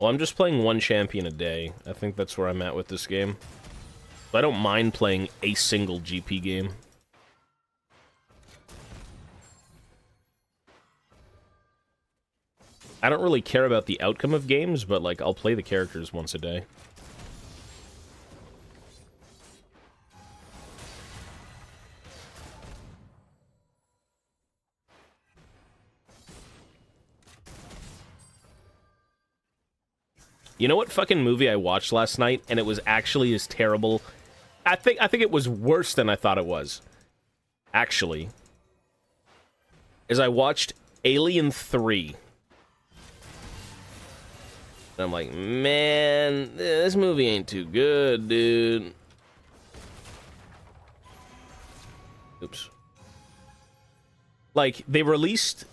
Well, I'm just playing one champion a day. I think that's where I'm at with this game. But I don't mind playing a single GP game. I don't really care about the outcome of games, but, like, I'll play the characters once a day. You know what fucking movie I watched last night, and it was actually as terrible? I think it was worse than I thought it was. Actually. Is I watched Alien 3. And I'm like, man, this movie ain't too good, dude. Oops. Like, they released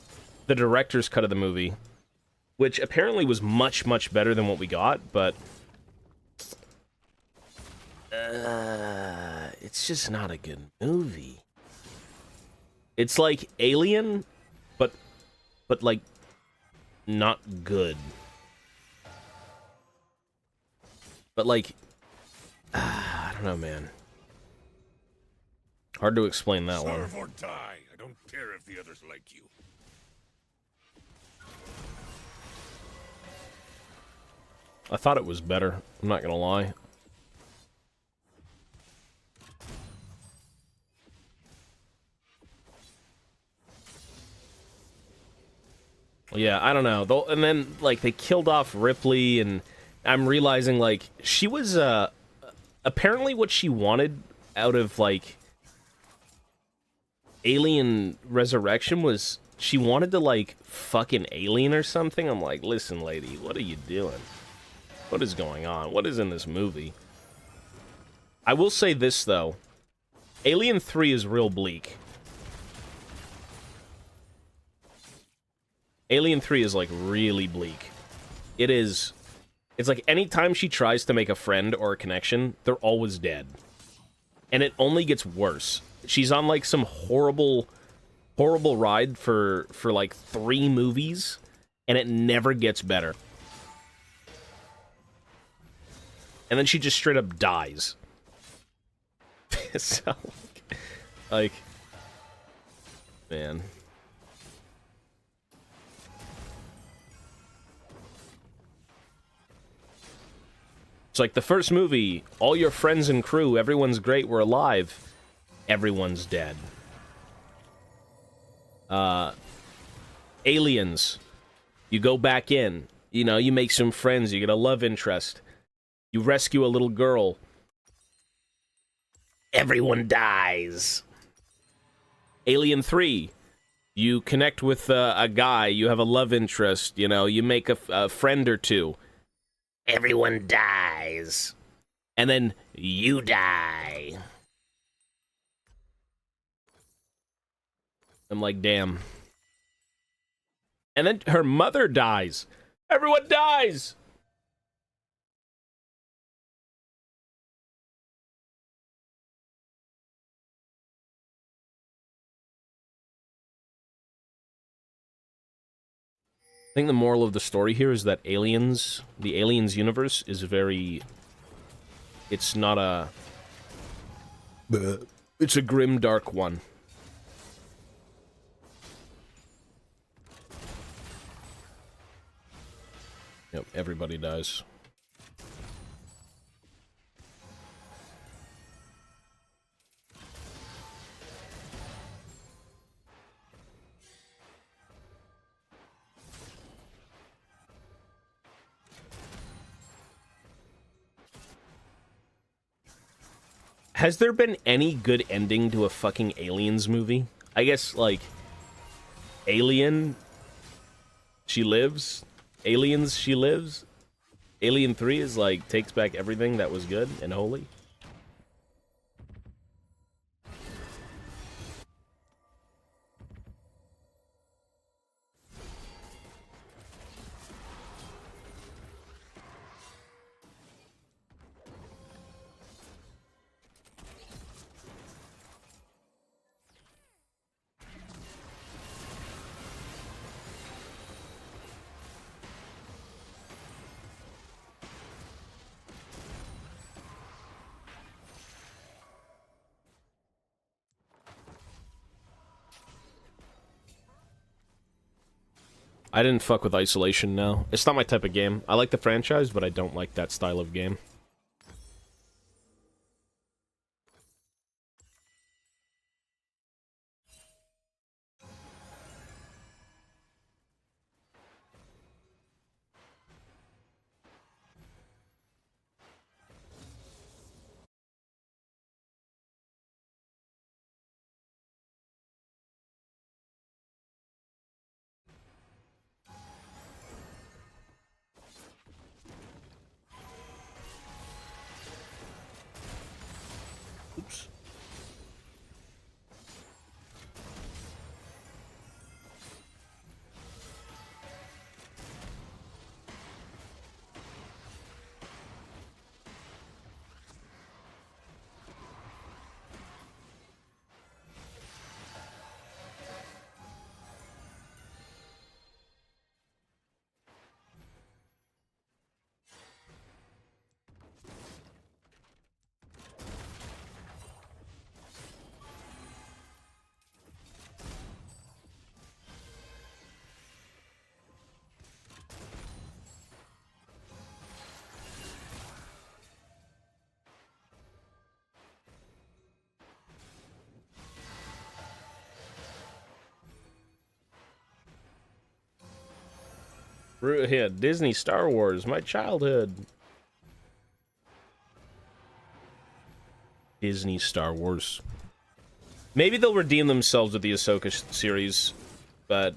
the director's cut of the movie, which apparently was much, much better than what we got, but... it's just not a good movie. It's like Alien, but like, not good. But, like, I don't know, man. Hard to explain that one. Serve or die. I don't care if the others like you. I thought it was better. I'm not gonna lie. Yeah, I don't know. And then, like, they killed off Ripley, and I'm realizing, like, she was, apparently what she wanted out of, like, Alien Resurrection was she wanted to, like, fuck an alien or something. I'm like, listen, lady, what are you doing? What is going on? What is in this movie? I will say this, though. Alien 3 is real bleak. Alien 3 is, like, really bleak. It is... It's like, anytime she tries to make a friend or a connection, they're always dead. And it only gets worse. She's on, like, some horrible ride for like, 3 movies, and it never gets better. And then she just straight up dies. So, like... Man... It's like the first movie, all your friends and crew, everyone's great, we're alive. Everyone's dead. Aliens. You go back in. You know, you make some friends, you get a love interest. You rescue a little girl. Everyone dies. Alien 3. You connect with a guy, you have a love interest, you know, you make a friend or two. Everyone dies. And then you die. I'm like, damn. And then her mother dies. Everyone dies. I think the moral of the story here is that the Aliens universe is very... It's not a... It's a grim, dark one. Yep, everybody dies. Has there been any good ending to a fucking Aliens movie? I guess, like, Alien, she lives. Aliens, she lives. Alien 3 is, like, takes back everything that was good and holy. I didn't fuck with Isolation, no. It's not my type of game. I like the franchise, but I don't like that style of game. Oops. Yeah, Disney, Star Wars, my childhood. Disney, Star Wars. Maybe they'll redeem themselves with the Ahsoka series, but,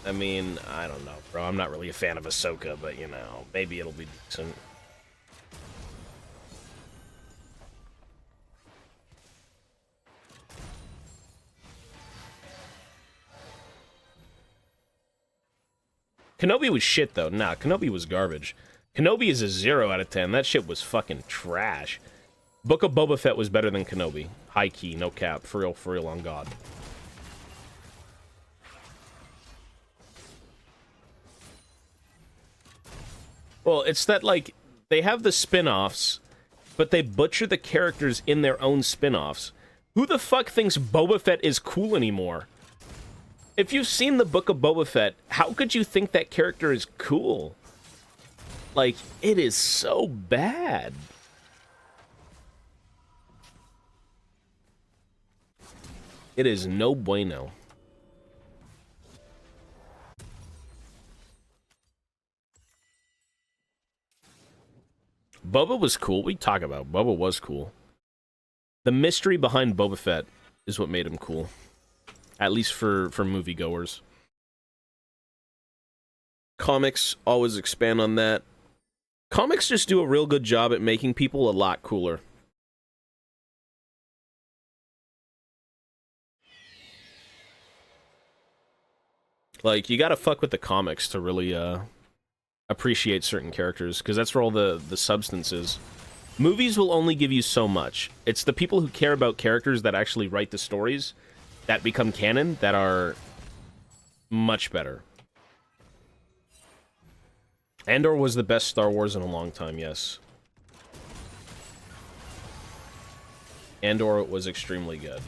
I mean, I don't know, bro. I'm not really a fan of Ahsoka, but, you know, maybe it'll be decent. Kenobi was shit, though. Nah, Kenobi was garbage. Kenobi is a 0 out of 10. That shit was fucking trash. Book of Boba Fett was better than Kenobi. High key, no cap. For real, on God. Well, it's that, like, they have the spin-offs, but they butcher the characters in their own spin-offs. Who the fuck thinks Boba Fett is cool anymore? If you've seen the Book of Boba Fett, how could you think that character is cool? Like, it is so bad. It is no bueno. Boba was cool. What are you talking about? Boba was cool. The mystery behind Boba Fett is what made him cool. At least for moviegoers. Comics always expand on that. Comics just do a real good job at making people a lot cooler. Like, you gotta fuck with the comics to really, appreciate certain characters, because that's where all the substance is. Movies will only give you so much. It's the people who care about characters that actually write the stories that become canon that are much better. Andor was the best Star Wars in a long time, yes. Andor was extremely good.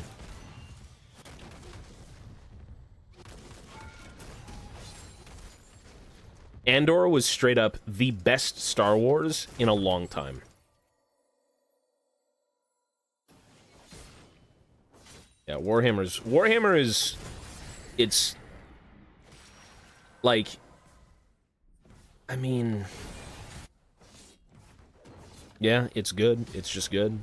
Andor was straight up the best Star Wars in a long time. Yeah, Warhammer is... It's... Like... I mean... Yeah, it's good. It's just good.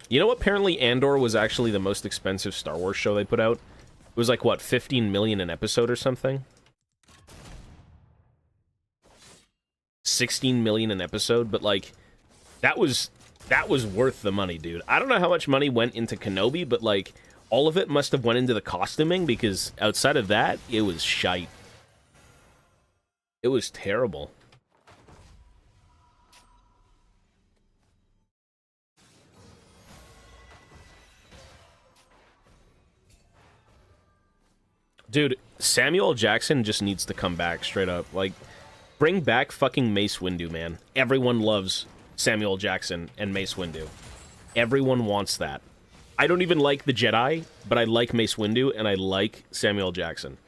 You know, apparently Andor was actually the most expensive Star Wars show they put out? It was like, what, 15 million an episode or something? 16 million an episode, but like, that was worth the money, dude. I don't know how much money went into Kenobi, but like, all of it must have went into the costuming, because outside of that, it was shite. It was terrible. Dude, Samuel L. Jackson just needs to come back, straight up. Like, bring back fucking Mace Windu, man. Everyone loves Samuel L. Jackson and Mace Windu. Everyone wants that. I don't even like the Jedi, but I like Mace Windu, and I like Samuel Jackson.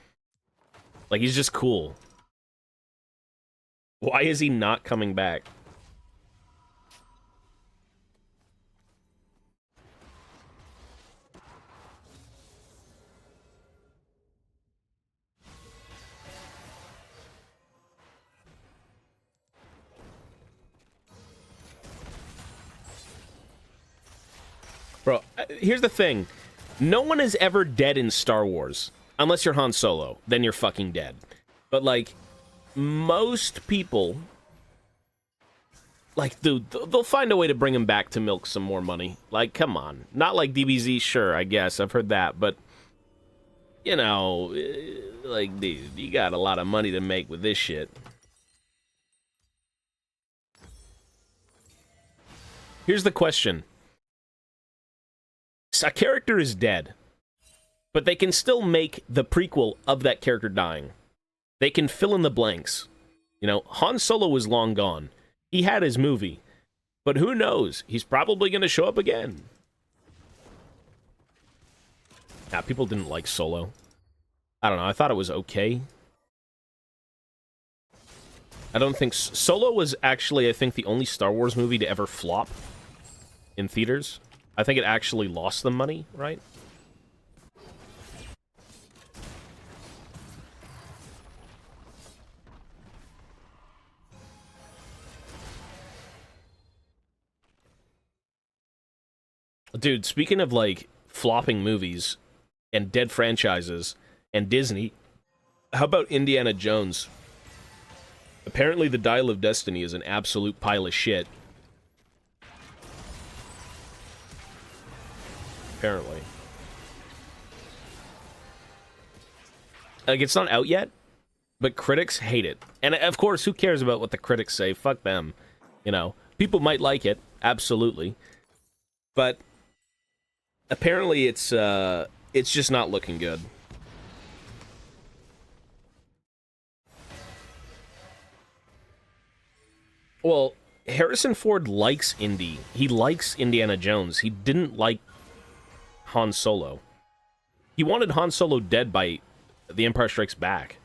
Like, he's just cool. Why is he not coming back? Bro, here's the thing. No one is ever dead in Star Wars. Unless you're Han Solo. Then you're fucking dead. But, like, most people... Like, dude, they'll find a way to bring him back to milk some more money. Like, come on. Not like DBZ, sure, I guess. I've heard that. But, you know, like, dude, you got a lot of money to make with this shit. Here's the question. A character is dead, but they can still make the prequel of that character dying. They can fill in the blanks. You know, Han Solo is long gone. He had his movie, but who knows? He's probably going to show up again. Nah, people didn't like Solo. I don't know. I thought it was okay. I don't think... Solo was actually, I think, the only Star Wars movie to ever flop in theaters. I think it actually lost them money, right? Dude, speaking of, like, flopping movies and dead franchises and Disney, how about Indiana Jones? Apparently the Dial of Destiny is an absolute pile of shit. Apparently. Like, it's not out yet, but critics hate it. And, of course, who cares about what the critics say? Fuck them. You know, people might like it, absolutely. But apparently it's just not looking good. Well, Harrison Ford likes Indy. He likes Indiana Jones. He didn't like Han Solo. He wanted Han Solo dead by The Empire Strikes Back.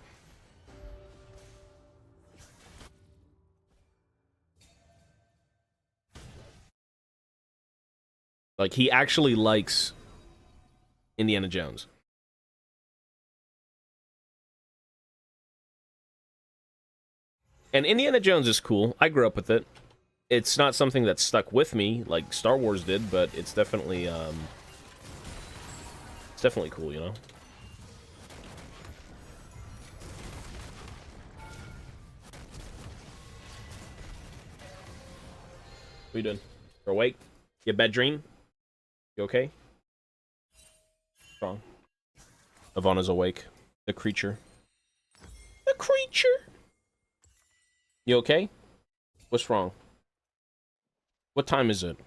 Like, he actually likes Indiana Jones. And Indiana Jones is cool. I grew up with it. It's not something that stuck with me like Star Wars did, but it's definitely cool, you know? What are you doing? You're awake? You a bad dream? You okay? What's wrong? Ivana's awake. The creature. The creature! You okay? What's wrong? What time is it?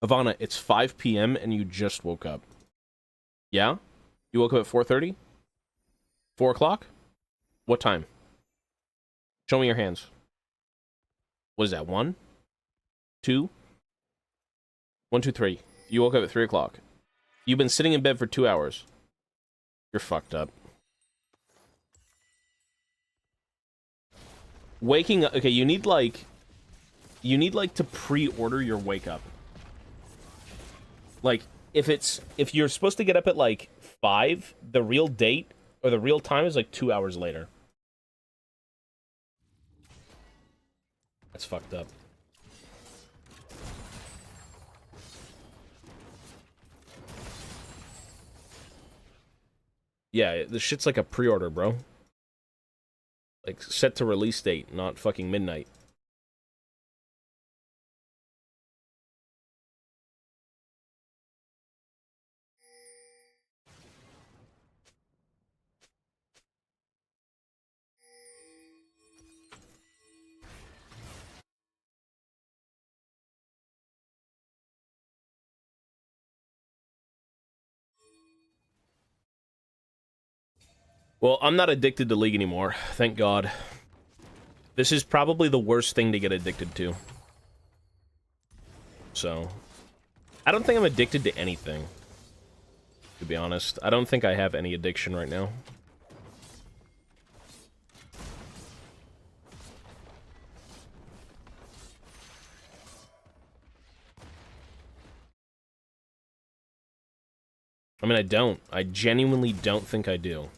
Ivana, it's 5 p.m. and you just woke up. Yeah? You woke up at 4:30? 4 o'clock? What time? Show me your hands. What is that, 1? 2? 1, 2, 3. You woke up at 3 o'clock. You've been sitting in bed for 2 hours. You're fucked up. Waking up... Okay, you need, like, to pre-order your wake up. Like, if you're supposed to get up at, like, 5, the real date, or the real time is, like, 2 hours later. That's fucked up. Yeah, this shit's like a pre-order, bro. Like, set to release date, not fucking midnight. Well, I'm not addicted to League anymore, thank God. This is probably the worst thing to get addicted to. So, I don't think I'm addicted to anything, to be honest. I don't think I have any addiction right now. I mean, I don't. I genuinely don't think I do.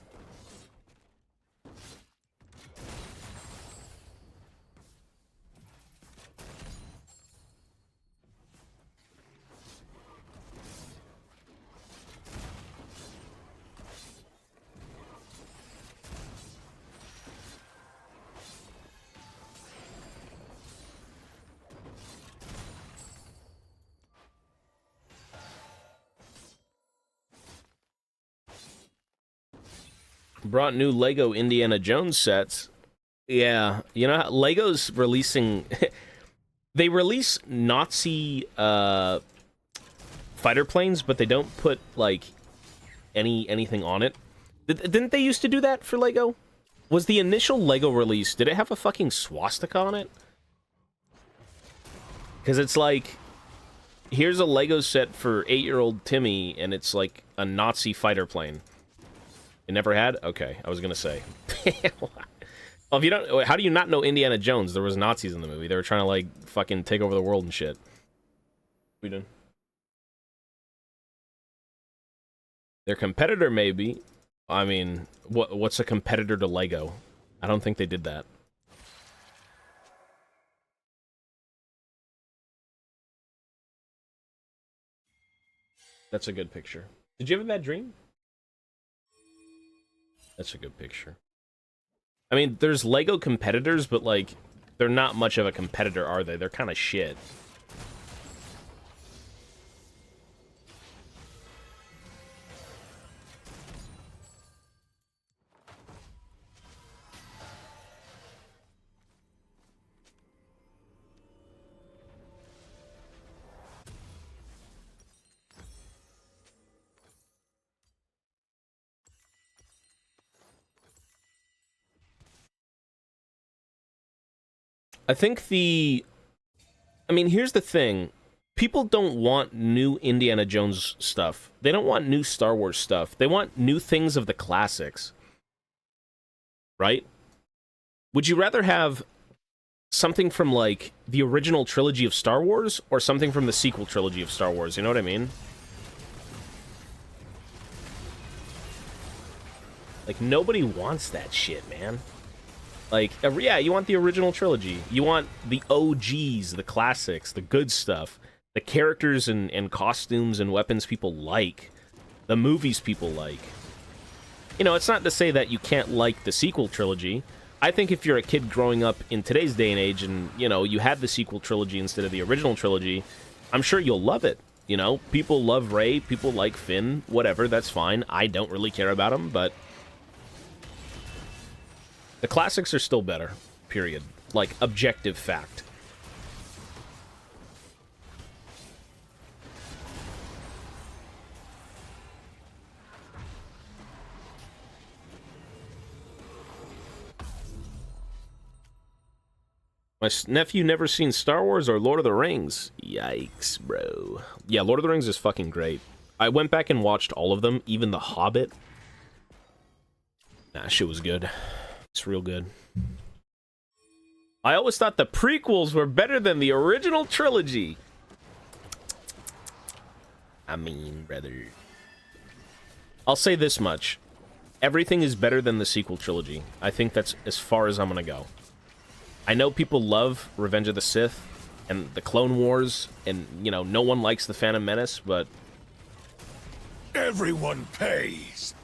Brought new Lego Indiana Jones sets. Yeah, you know, Lego's releasing... they release Nazi fighter planes, but they don't put, like, anything on it. Didn't they used to do that for Lego? Was the initial Lego release, did it have a fucking swastika on it? Because it's like, here's a Lego set for 8-year-old Timmy, and it's like a Nazi fighter plane. It never had? Okay, I was gonna say. Well, if you don't, how do you not know Indiana Jones? There was Nazis in the movie. They were trying to, like, fucking take over the world and shit. We done. Their competitor, maybe. I mean, what's a competitor to Lego? I don't think they did that. That's a good picture. Did you have a bad dream? That's a good picture. I mean, there's Lego competitors, but, like, they're not much of a competitor, are they? They're kind of shit. I think I mean, here's the thing. People don't want new Indiana Jones stuff. They don't want new Star Wars stuff. They want new things of the classics. Right? Would you rather have something from, like, the original trilogy of Star Wars, or something from the sequel trilogy of Star Wars? You know what I mean? Like, nobody wants that shit, man. Like, yeah, you want the original trilogy. You want the OGs, the classics, the good stuff. The characters and costumes and weapons people like. The movies people like. You know, it's not to say that you can't like the sequel trilogy. I think if you're a kid growing up in today's day and age and, you know, you had the sequel trilogy instead of the original trilogy, I'm sure you'll love it. You know, people love Rey, people like Finn, whatever, that's fine. I don't really care about them, but the classics are still better, period. Like, objective fact. My nephew never seen Star Wars or Lord of the Rings. Yikes, bro. Yeah, Lord of the Rings is fucking great. I went back and watched all of them, even The Hobbit. Nah, shit was good. It's real good. I always thought the prequels were better than the original trilogy. I mean, brother. I'll say this much. Everything is better than the sequel trilogy. I think that's as far as I'm gonna go. I know people love Revenge of the Sith and the Clone Wars, and, you know, no one likes the Phantom Menace, but Everyone pays.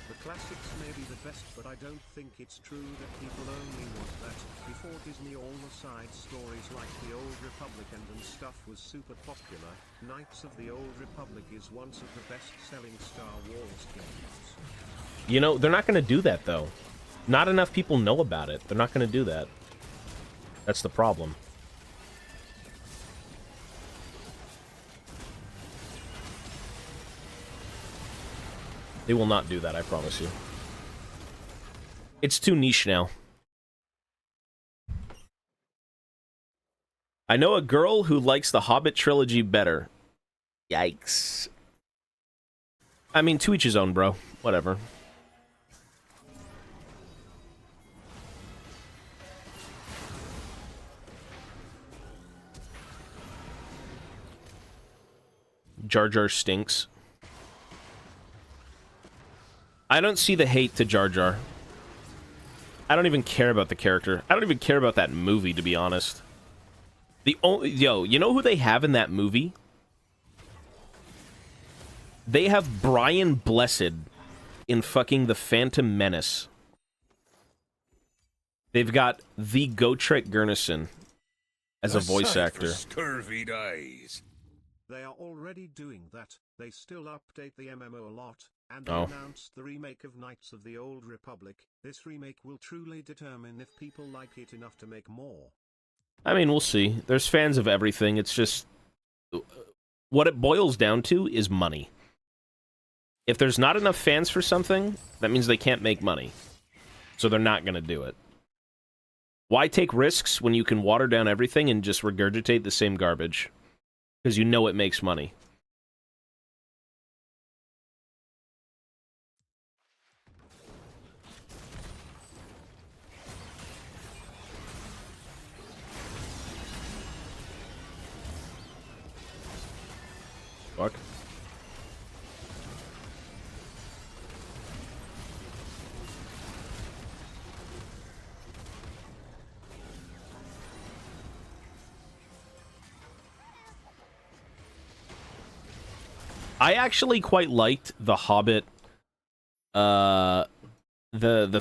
The classics may be the best, but I don't think it's true that people only want that. Before Disney, all the side stories like the Old Republic and stuff was super popular. Knights of the Old Republic is one of the best-selling Star Wars games. you know, they're not going to do that, though. Not enough people know about it. They're not going to do that. That's the problem. They will not do that, I promise you. It's too niche now. I know a girl who likes the Hobbit trilogy better. Yikes. I mean, to each his own, bro. Whatever. Jar Jar stinks. I don't see the hate to Jar Jar. I don't even care about the character. I don't even care about that movie, to be honest. The only... Yo, you know who they have in that movie? They have Brian Blessed in fucking The Phantom Menace. They've got the Gotrek Gurnison as a voice actor. Scurvied eyes. They are already doing that. They still update the MMO a lot, and they Oh. announced the remake of Knights of the Old Republic. This remake will truly determine if people like it enough to make more. I mean, we'll see. There's fans of everything. It's just... What it boils down to is money. If there's not enough fans for something, that means they can't make money. So they're not going to do it. Why take risks when you can water down everything and just regurgitate the same garbage? Because you know it makes money. Fuck. I actually quite liked The Hobbit, the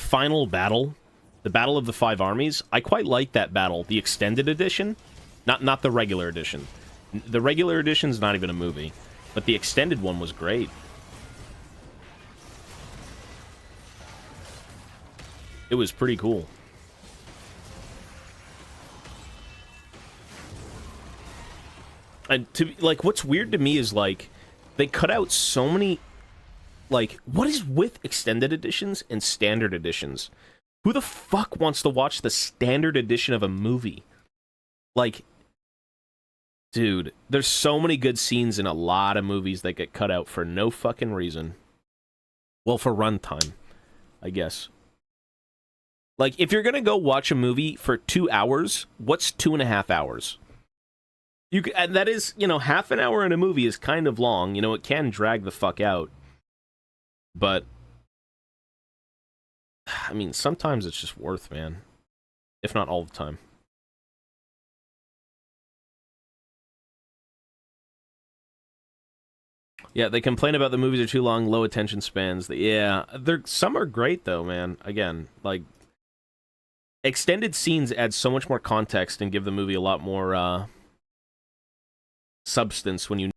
final battle, the Battle of the Five Armies. I quite liked that battle, the extended edition, not the regular edition. The regular edition's not even a movie, but the extended one was great. It was pretty cool. And like, what's weird to me is like, they cut out so many, like, what is with extended editions and standard editions? Who the fuck wants to watch the standard edition of a movie? Like, dude, there's so many good scenes in a lot of movies that get cut out for no fucking reason. Well, for runtime, I guess. Like, if you're gonna go watch a movie for 2 hours, what's 2.5 hours? And that is, you know, half an hour in a movie is kind of long. You know, it can drag the fuck out. But, I mean, sometimes it's just worth, man. If not all the time. Yeah, they complain about the movies are too long, low attention spans. Yeah, some are great, though, man. Again, like, extended scenes add so much more context and give the movie a lot more, substance when you